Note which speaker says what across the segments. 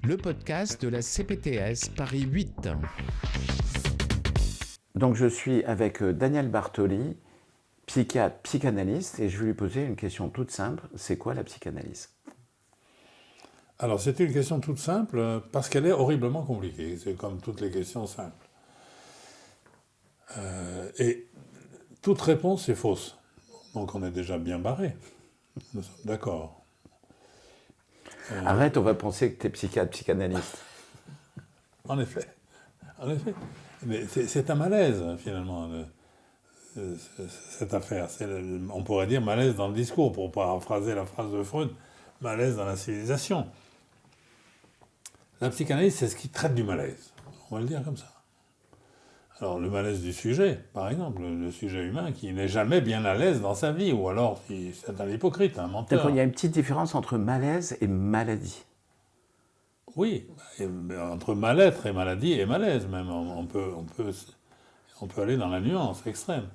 Speaker 1: Le podcast de la CPTS Paris 8.
Speaker 2: Donc je suis avec Daniel Bartoli, psychiatre, psychanalyste, et je vais lui poser une question toute simple. C'est quoi la psychanalyse ?
Speaker 3: Alors c'est une question toute simple parce qu'elle est horriblement compliquée. C'est comme toutes les questions simples. Et toute réponse est fausse. Donc on est déjà bien barré. Nous sommes d'accord.
Speaker 2: Arrête, on va penser que tu es psychiatre, psychanalyste.
Speaker 3: En effet. Mais c'est un malaise, finalement, cette affaire. On pourrait dire malaise dans le discours, pour paraphraser la phrase de Freud, malaise dans la civilisation. La psychanalyse, c'est ce qui traite du malaise. On va le dire comme ça. Alors, le malaise du sujet, par exemple, le sujet humain qui n'est jamais bien à l'aise dans sa vie, ou alors c'est un hypocrite, un menteur.
Speaker 2: D'accord, il y a une petite différence entre malaise et maladie.
Speaker 3: Oui, entre mal-être et maladie et malaise même, on peut aller dans la nuance extrême.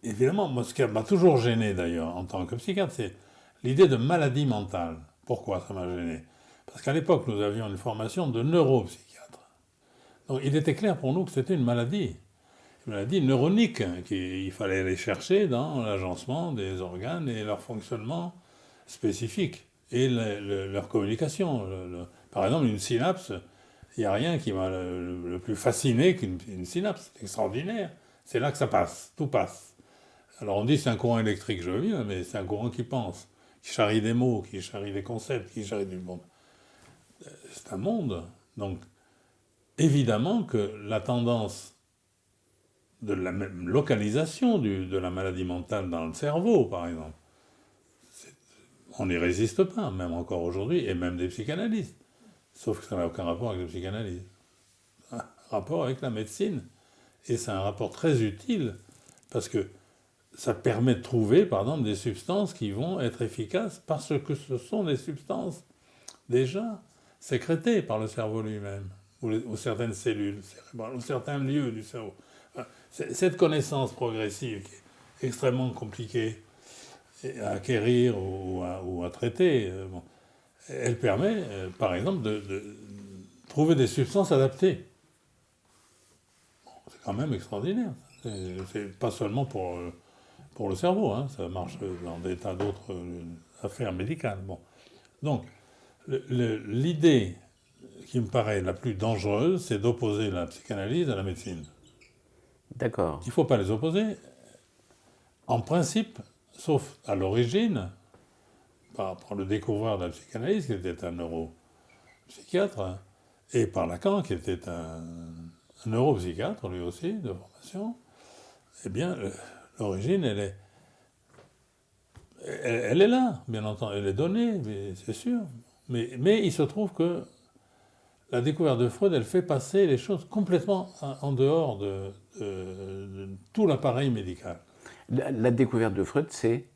Speaker 3: Évidemment, moi ce qui m'a toujours gêné d'ailleurs en tant que psychiatre, c'est l'idée de maladie mentale. Pourquoi ça m'a gêné ? Parce qu'à l'époque, nous avions une formation de neuropsychiatre. Donc il était clair pour nous que c'était une maladie neuronique, qu'il fallait aller chercher dans l'agencement des organes et leur fonctionnement spécifique. Et leur communication. Par exemple, une synapse, il n'y a rien qui m'a le plus fasciné qu'une synapse. C'est extraordinaire. C'est là que ça passe, tout passe. Alors on dit c'est un courant électrique, je veux bien, mais c'est un courant qui pense, qui charrie des mots, qui charrie des concepts, qui charrie du monde. C'est un monde. Donc, évidemment que la tendance de la même localisation de la maladie mentale dans le cerveau, par exemple, on n'y résiste pas, même encore aujourd'hui, et même des psychanalystes. Sauf que ça n'a aucun rapport avec la psychanalyse. Ça a un rapport avec la médecine. Et c'est un rapport très utile, parce que ça permet de trouver, par exemple, des substances qui vont être efficaces, parce que ce sont des substances déjà sécrétées par le cerveau lui-même, ou certaines cellules cérébrales, ou certains lieux du cerveau. Cette connaissance progressive qui est extrêmement compliquée, à acquérir ou à traiter, elle permet, par exemple, de trouver des substances adaptées. C'est quand même extraordinaire. C'est pas seulement pour le cerveau, hein, ça marche dans des tas d'autres affaires médicales. Bon. Donc, l'idée qui me paraît la plus dangereuse, c'est d'opposer la psychanalyse à la médecine.
Speaker 2: D'accord.
Speaker 3: Il ne faut pas les opposer. En principe, sauf à l'origine, par le découvreur de la psychanalyse, qui était un neuropsychiatre, et par Lacan, qui était un neuropsychiatre, lui aussi, de formation, eh bien, l'origine, elle est là, bien entendu, elle est donnée, c'est sûr. Mais il se trouve que la découverte de Freud, elle fait passer les choses complètement en dehors de tout l'appareil médical.
Speaker 2: La découverte de Freud, c'est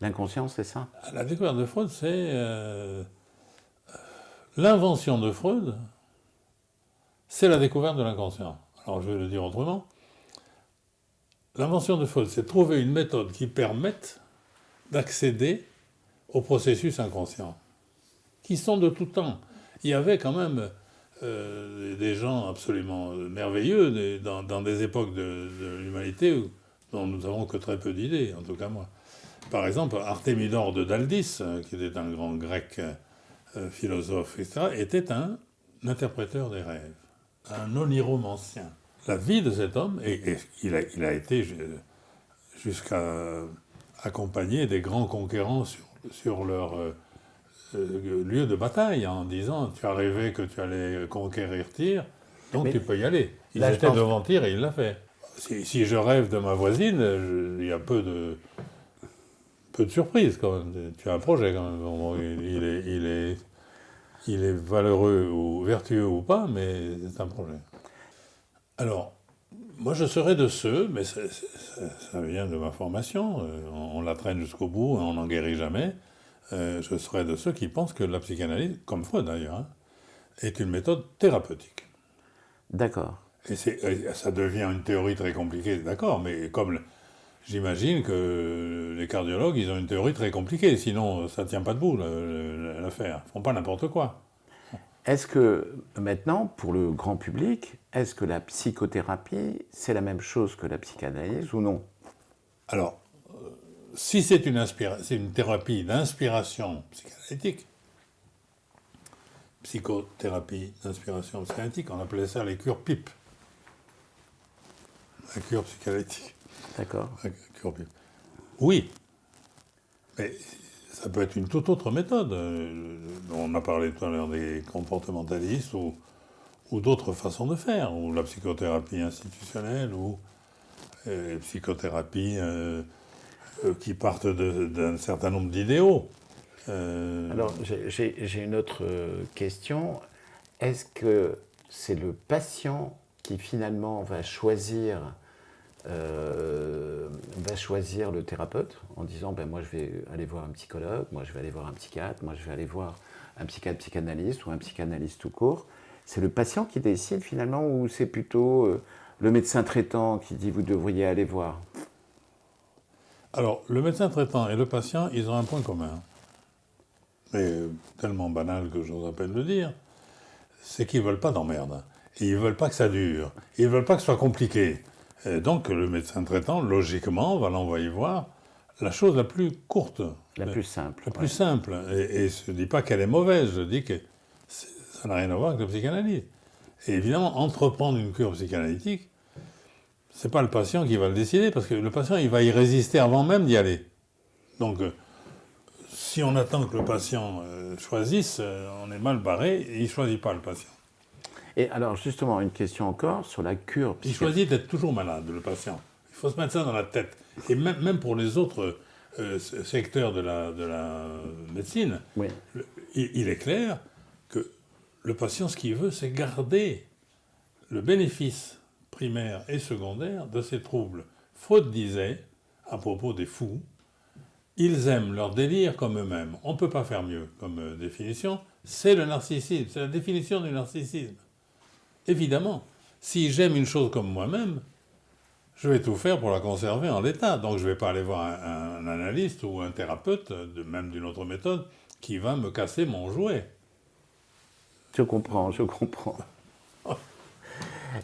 Speaker 2: l'inconscient, c'est ça ?
Speaker 3: La découverte de Freud, c'est l'invention de Freud, c'est la découverte de l'inconscient. Alors je vais le dire autrement. L'invention de Freud, c'est de trouver une méthode qui permette d'accéder aux processus inconscients, qui sont de tout temps. Il y avait quand même des gens absolument merveilleux dans des époques de l'humanité dont nous n'avons que très peu d'idées, en tout cas moi. Par exemple, Artémidore de Daldis, qui était un grand grec philosophe, etc., était un interpréteur des rêves, un oniromancien. La vie de cet homme, et il a été jusqu'à accompagner des grands conquérants sur leur lieu de bataille, en disant « tu as rêvé que tu allais conquérir Tyr, donc tu peux y aller ». Il était devant Tyr et il l'a fait. Si je rêve de ma voisine, il y a peu de surprise quand même. Tu as un projet quand même. Bon, il est valeureux ou vertueux ou pas, mais c'est un projet. Alors, moi je serais de ceux, mais ça vient de ma formation, on la traîne jusqu'au bout, on n'en guérit jamais. Je serais de ceux qui pensent que la psychanalyse, comme Freud d'ailleurs, hein, est une méthode thérapeutique.
Speaker 2: D'accord.
Speaker 3: Et ça devient une théorie très compliquée, d'accord, mais comme j'imagine que les cardiologues, ils ont une théorie très compliquée, sinon ça ne tient pas debout, l'affaire. Ils ne font pas n'importe quoi.
Speaker 2: Est-ce que, maintenant, pour le grand public, est-ce que la psychothérapie, c'est la même chose que la psychanalyse ou non?
Speaker 3: Alors, si c'est une thérapie d'inspiration psychanalytique, psychothérapie d'inspiration psychanalytique, on appelait ça les cures PIP. La cure psychanalytique.
Speaker 2: D'accord.
Speaker 3: La cure PIP. Oui, mais ça peut être une toute autre méthode. On a parlé tout à l'heure des comportementalistes ou d'autres façons de faire, ou la psychothérapie institutionnelle, ou psychothérapie qui partent d'un certain nombre d'idéaux.
Speaker 2: Alors, j'ai une autre question. Est-ce que c'est le patient qui finalement va choisir le thérapeute en disant ben, moi je vais aller voir un psychologue, moi je vais aller voir un psychiatre, moi je vais aller voir un psychiatre psychanalyste ou un psychanalyste tout court? C'est le patient qui décide finalement ou c'est plutôt le médecin traitant qui dit vous devriez aller voir?
Speaker 3: Alors, le médecin traitant et le patient, ils ont un point commun. Mais tellement banal que j'ose à peine le dire, c'est qu'ils ne veulent pas d'emmerde. Et ils ne veulent pas que ça dure. Ils ne veulent pas que ce soit compliqué. Et donc, le médecin traitant, logiquement, va l'envoyer voir la chose la plus courte.
Speaker 2: La plus simple.
Speaker 3: La plus simple. Et je ne dis pas qu'elle est mauvaise, je dis que ça n'a rien à voir avec la psychanalyse. Et évidemment, entreprendre une cure psychanalytique, c'est pas le patient qui va le décider, parce que le patient, il va y résister avant même d'y aller. Donc, si on attend que le patient choisisse, on est mal barré, et il ne choisit pas le patient.
Speaker 2: Et alors, justement, une question encore sur la cure psychanalytique.
Speaker 3: Il choisit d'être toujours malade, le patient. Il faut se mettre ça dans la tête. Et même pour les autres secteurs de la médecine,
Speaker 2: Oui.
Speaker 3: Il est clair que le patient, ce qu'il veut, c'est garder le bénéfice primaire et secondaire de ces troubles. Freud disait, à propos des fous, ils aiment leur délire comme eux-mêmes. On ne peut pas faire mieux comme définition. C'est le narcissisme, c'est la définition du narcissisme. Évidemment, si j'aime une chose comme moi-même, je vais tout faire pour la conserver en l'état. Donc je ne vais pas aller voir un analyste ou un thérapeute, même d'une autre méthode, qui va me casser mon jouet.
Speaker 2: Je comprends.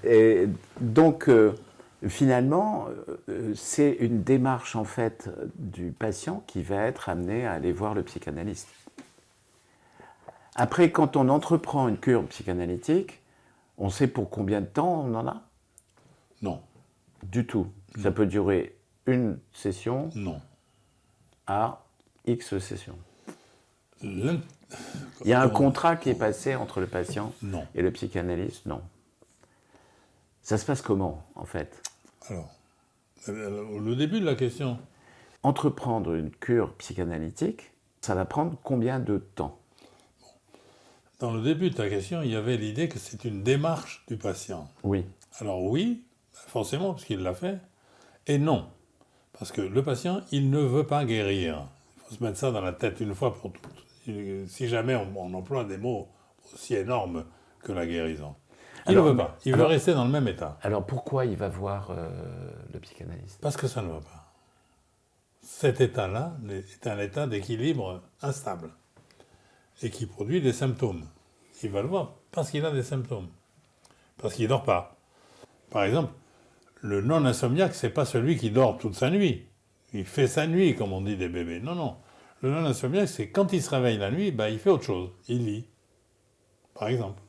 Speaker 2: Et donc, finalement, c'est une démarche, en fait, du patient qui va être amené à aller voir le psychanalyste. Après, quand on entreprend une cure psychanalytique, on sait pour combien de temps on en a?
Speaker 3: Non.
Speaker 2: Du tout. Ça peut durer une session
Speaker 3: Non.
Speaker 2: à X sessions.
Speaker 3: Il
Speaker 2: y a un contrat qui est passé entre le patient
Speaker 3: non.
Speaker 2: et le psychanalyste? Non. Ça se passe comment, en fait?
Speaker 3: Alors, le début de la question.
Speaker 2: Entreprendre une cure psychanalytique, ça va prendre combien de temps?
Speaker 3: Dans le début de ta question, il y avait l'idée que c'est une démarche du patient.
Speaker 2: Oui.
Speaker 3: Alors oui, forcément, parce qu'il l'a fait, et non. Parce que le patient, il ne veut pas guérir. Il faut se mettre ça dans la tête une fois pour toutes. Si jamais on emploie des mots aussi énormes que la guérison. Il ne veut pas. Il veut rester dans le même état.
Speaker 2: Alors pourquoi il va voir le psychanalyste?
Speaker 3: Parce que ça ne va pas. Cet état-là est un état d'équilibre instable et qui produit des symptômes. Il va le voir parce qu'il a des symptômes. Parce qu'il ne dort pas. Par exemple, le non-insomniaque, ce n'est pas celui qui dort toute sa nuit. Il fait sa nuit, comme on dit des bébés. Non, non. Le non-insomniaque, c'est quand il se réveille la nuit, il fait autre chose. Il lit, par exemple.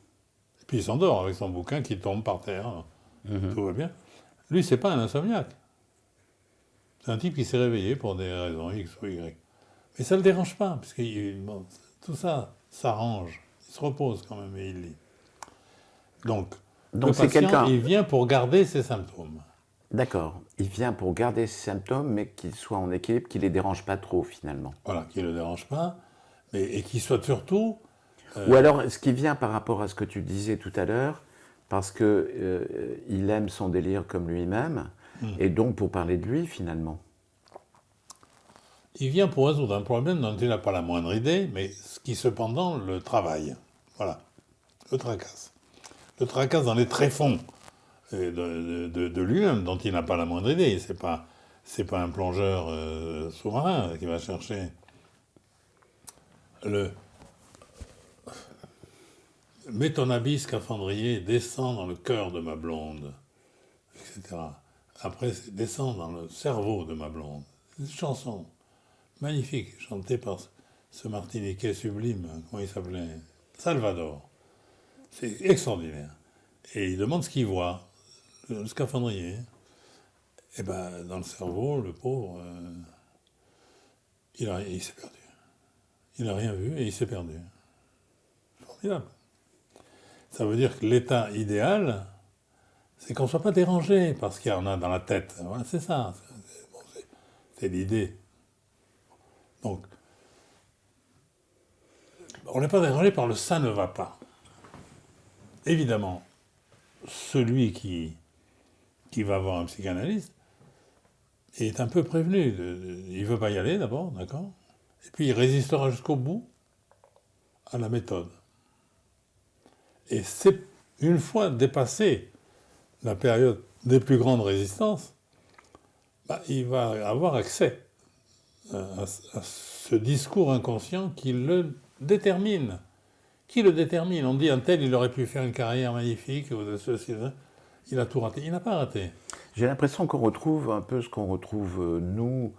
Speaker 3: Et puis il s'endort avec son bouquin qui tombe par terre. Tout va bien. Lui, c'est pas un insomniaque. C'est un type qui s'est réveillé pour des raisons X ou Y. Mais ça ne le dérange pas, parce que tout ça s'arrange. Il se repose quand même et il lit. Donc le patient, il vient pour garder ses symptômes.
Speaker 2: D'accord. Il vient pour garder ses symptômes, mais qu'il soit en équilibre, qu'il ne les dérange pas trop, finalement.
Speaker 3: Voilà, qu'il ne le dérange pas, et qu'il soit surtout...
Speaker 2: Ou alors, est-ce qu'il vient par rapport à ce que tu disais tout à l'heure, parce qu'il aime son délire comme lui-même, et donc pour parler de lui, finalement?
Speaker 3: Il vient pour résoudre un problème dont il n'a pas la moindre idée, mais qui cependant le travaille. Voilà, le tracasse. Le tracasse dans les tréfonds de lui-même, dont il n'a pas la moindre idée. c'est pas un plongeur sous-marin qui va chercher le... Mets ton habit scaphandrier, descends dans le cœur de ma blonde, etc. Après, c'est descends dans le cerveau de ma blonde. C'est une chanson magnifique, chantée par ce Martiniquais sublime, comment il s'appelait? Salvador. C'est extraordinaire. Et il demande ce qu'il voit, le scaphandrier. Et ben, dans le cerveau, le pauvre, il s'est perdu. Il n'a rien vu et il s'est perdu. Formidable. Ça veut dire que l'état idéal, c'est qu'on ne soit pas dérangé par ce qu'il y en a dans la tête. Voilà, c'est ça. C'est l'idée. Donc, on n'est pas dérangé par le ça ne va pas. Évidemment, celui qui va voir un psychanalyste est un peu prévenu. Il ne veut pas y aller d'abord, d'accord? Et puis il résistera jusqu'au bout à la méthode. Et c'est une fois dépassé la période des plus grandes résistances, il va avoir accès à ce discours inconscient qui le détermine. Qui le détermine? On dit un tel, il aurait pu faire une carrière magnifique, ou ceci, il a tout raté. Il n'a pas raté.
Speaker 2: J'ai l'impression qu'on retrouve un peu ce qu'on retrouve nous,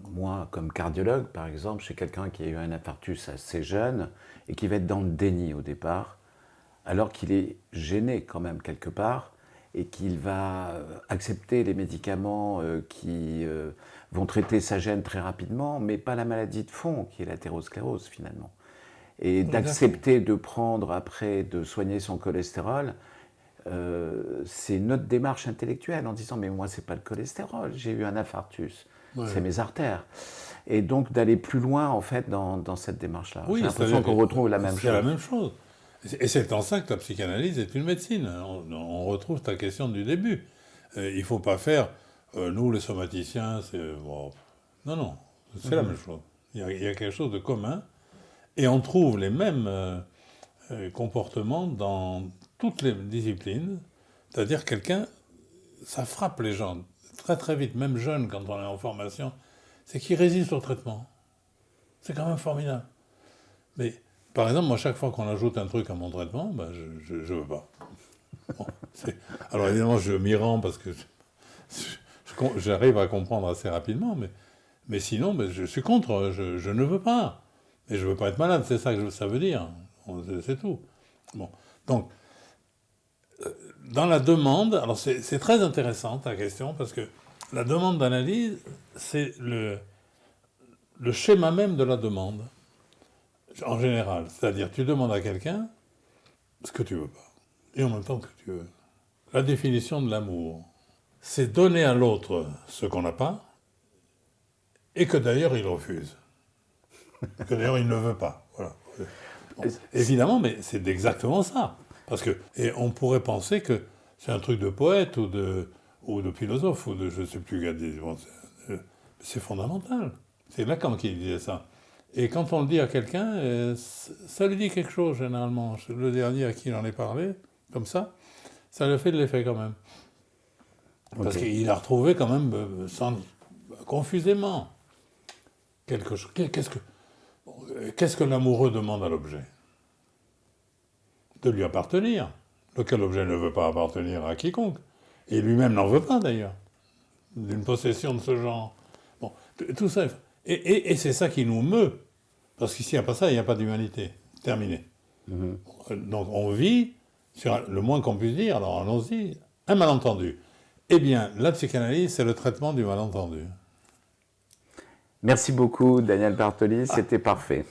Speaker 2: moi comme cardiologue par exemple, chez quelqu'un qui a eu un infarctus assez jeune et qui va être dans le déni au départ, alors qu'il est gêné quand même quelque part et qu'il va accepter les médicaments qui vont traiter sa gêne très rapidement, mais pas la maladie de fond qui est l'athérosclérose finalement. Et d'accepter de prendre après, de soigner son cholestérol, c'est notre démarche intellectuelle en disant mais moi c'est pas le cholestérol, j'ai eu un infarctus, c'est mes artères. Et donc d'aller plus loin en fait dans cette démarche-là.
Speaker 3: Oui,
Speaker 2: j'ai l'impression qu'on retrouve la même chose.
Speaker 3: C'est la même chose. Et c'est en ça que la psychanalyse est une médecine. On retrouve ta question du début. Il ne faut pas faire nous les somaticiens, c'est bon. Non, c'est la même chose. Il y a quelque chose de commun et on trouve les mêmes comportements dans toutes les disciplines, c'est-à-dire ça frappe les gens très très vite, même jeunes quand on est en formation, c'est qu'ils résistent au traitement. C'est quand même formidable. Mais, par exemple, moi, chaque fois qu'on ajoute un truc à mon traitement, je veux pas. Bon, alors évidemment, je m'y rends parce que j'arrive à comprendre assez rapidement, mais sinon, je suis contre, je ne veux pas. Et je ne veux pas être malade, c'est ça que ça veut dire. C'est tout. Bon. Donc, dans la demande, alors c'est très intéressant ta question, parce que la demande d'analyse, c'est le schéma même de la demande, en général. C'est-à-dire, tu demandes à quelqu'un ce que tu veux pas, et en même temps ce que tu veux. La définition de l'amour, c'est donner à l'autre ce qu'on n'a pas, et que d'ailleurs il refuse. Que d'ailleurs il ne veut pas. Voilà. Bon, évidemment, mais c'est exactement ça. Parce que, et on pourrait penser que c'est un truc de poète ou de philosophe ou de je ne sais plus quel dire. Bon, c'est fondamental. C'est Lacan qui disait ça. Et quand on le dit à quelqu'un, ça lui dit quelque chose généralement. Le dernier à qui j'en ai parlé, comme ça lui fait de l'effet quand même. Parce qu'il a retrouvé quand même, confusément, quelque chose. Qu'est-ce que l'amoureux demande à l'objet? De lui appartenir. Lequel objet ne veut pas appartenir à quiconque. Et lui-même n'en veut pas, d'ailleurs. D'une possession de ce genre. Bon, tout ça. Et c'est ça qui nous meut. Parce qu'ici, il n'y a pas ça, il n'y a pas d'humanité. Terminé. Donc, on vit, sur le moins qu'on puisse dire, alors allons-y, un malentendu. Eh bien, la psychanalyse, c'est le traitement du malentendu.
Speaker 2: Merci beaucoup, Daniel Bartoli, c'était parfait.